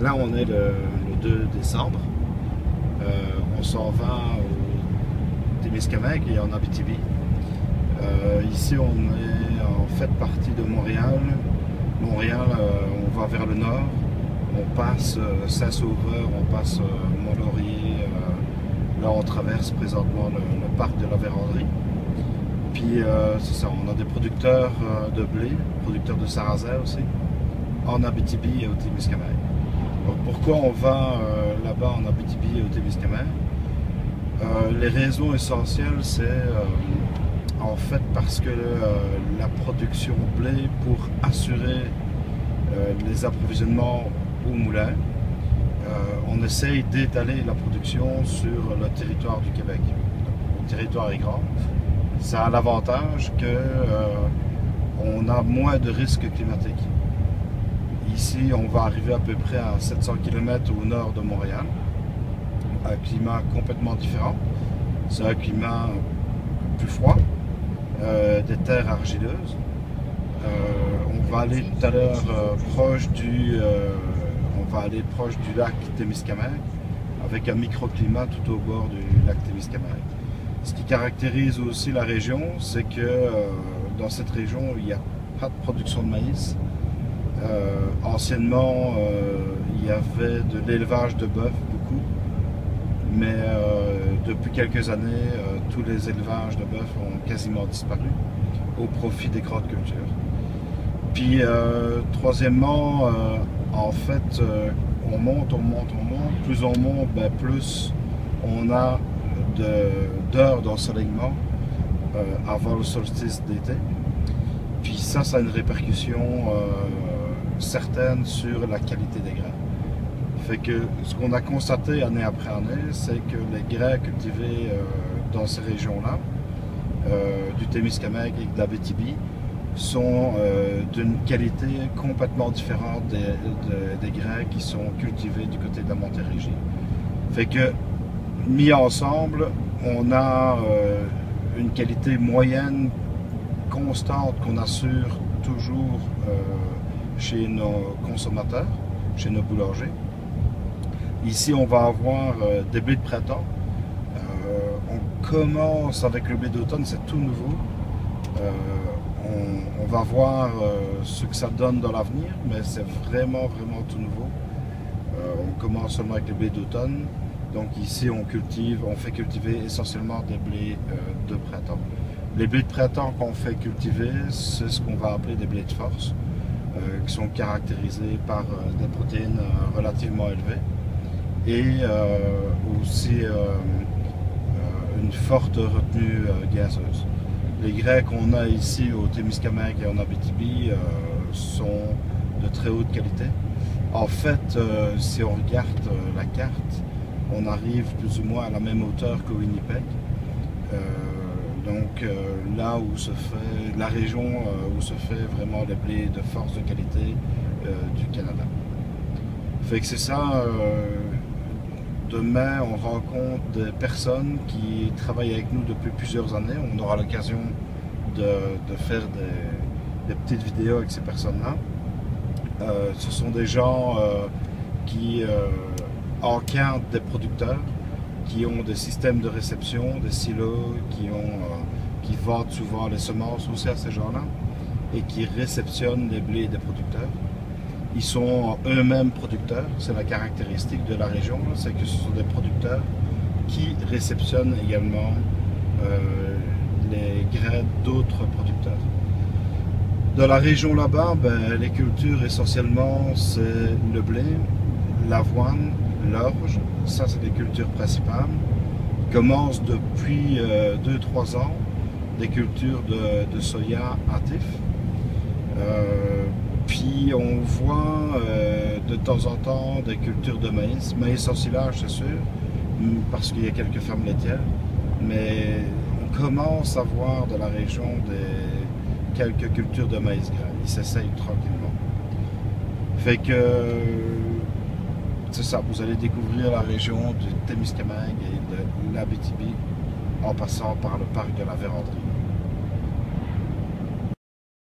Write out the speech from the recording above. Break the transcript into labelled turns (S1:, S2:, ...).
S1: Là, on est le 2 décembre. On s'en va au Témiscamingue et en Abitibi. Ici, on est en fait partie de Montréal. Montréal, on va vers le nord. On passe Saint-Sauveur, on passe Mont-Laurier. Là, on traverse présentement le parc de la Vérandrie. Puis, c'est ça, on a des producteurs de blé, producteurs de sarrasin aussi, en Abitibi et au Témiscamingue. Donc, pourquoi on va là-bas en Abitibi et au Témiscamingue? Les raisons essentielles, c'est en fait parce que la production blé, pour assurer les approvisionnements au moulin, on essaye d'étaler la production sur le territoire du Québec. Le territoire est grand. Ça a l'avantage qu'on a moins de risques climatiques. Ici, on va arriver à peu près à 700 km au nord de Montréal. Un climat complètement différent. C'est un climat plus froid, des terres argileuses. On va aller tout à l'heure proche du lac Témiscamingue, avec un microclimat tout au bord du lac Témiscamingue. Ce qui caractérise aussi la région, c'est que dans cette région, il n'y a pas de production de maïs. Anciennement, il y avait de l'élevage de bœuf, beaucoup, mais depuis quelques années, tous les élevages de bœuf ont quasiment disparu au profit des grandes cultures. Puis, troisièmement, en fait, on monte, plus on monte, plus on a d'heures d'ensoleillement avant le solstice d'été. Puis ça a une répercussion certaine sur la qualité des grains. Fait que ce qu'on a constaté année après année, c'est que les grains cultivés dans ces régions-là, du Témiscamingue et de l'Abitibi, sont d'une qualité complètement différente des grains qui sont cultivés du côté de la Montérégie. Fait que mis ensemble, on a une qualité moyenne constante qu'on assure toujours chez nos consommateurs, chez nos boulangers. Ici, on va avoir des blés de printemps. On commence avec le blé d'automne, c'est tout nouveau. On va voir ce que ça donne dans l'avenir, mais c'est vraiment tout nouveau. On commence seulement avec le blé d'automne. Donc ici, on fait cultiver essentiellement des blés de printemps. Les blés de printemps qu'on fait cultiver, c'est ce qu'on va appeler des blés de force, qui sont caractérisés par des protéines relativement élevées et aussi une forte retenue gazeuse. Les grains qu'on a ici au Témiscamingue et en Abitibi sont de très haute qualité. En fait, si on regarde la carte, on arrive plus ou moins à la même hauteur qu'au Winnipeg. Donc là où se fait la région où se fait vraiment les blés de force de qualité du Canada. Fait que c'est ça. Demain, on rencontre des personnes qui travaillent avec nous depuis plusieurs années. On aura l'occasion de faire des petites vidéos avec ces personnes-là. Ce sont des gens qui encadrent des producteurs, qui ont des systèmes de réception, des silos, qui vendent souvent les semences aussi à ces gens-là et qui réceptionnent les blés des producteurs. Ils sont eux-mêmes producteurs, c'est la caractéristique de la région, c'est que ce sont des producteurs qui réceptionnent également les grains d'autres producteurs. Dans la région là-bas, les cultures essentiellement c'est le blé, l'avoine, l'orge, ça c'est les cultures principales. Ils commencent depuis 2-3 ans des cultures de soya hâtif. Puis on voit de temps en temps des cultures de maïs en silage c'est sûr, parce qu'il y a quelques fermes laitières, mais on commence à voir de la région quelques cultures de maïs grain. Ils s'essayent tranquillement. Fait que c'est ça, vous allez découvrir la région du Témiscamingue et de l'Abitibi en passant par le parc de la Vérandrie.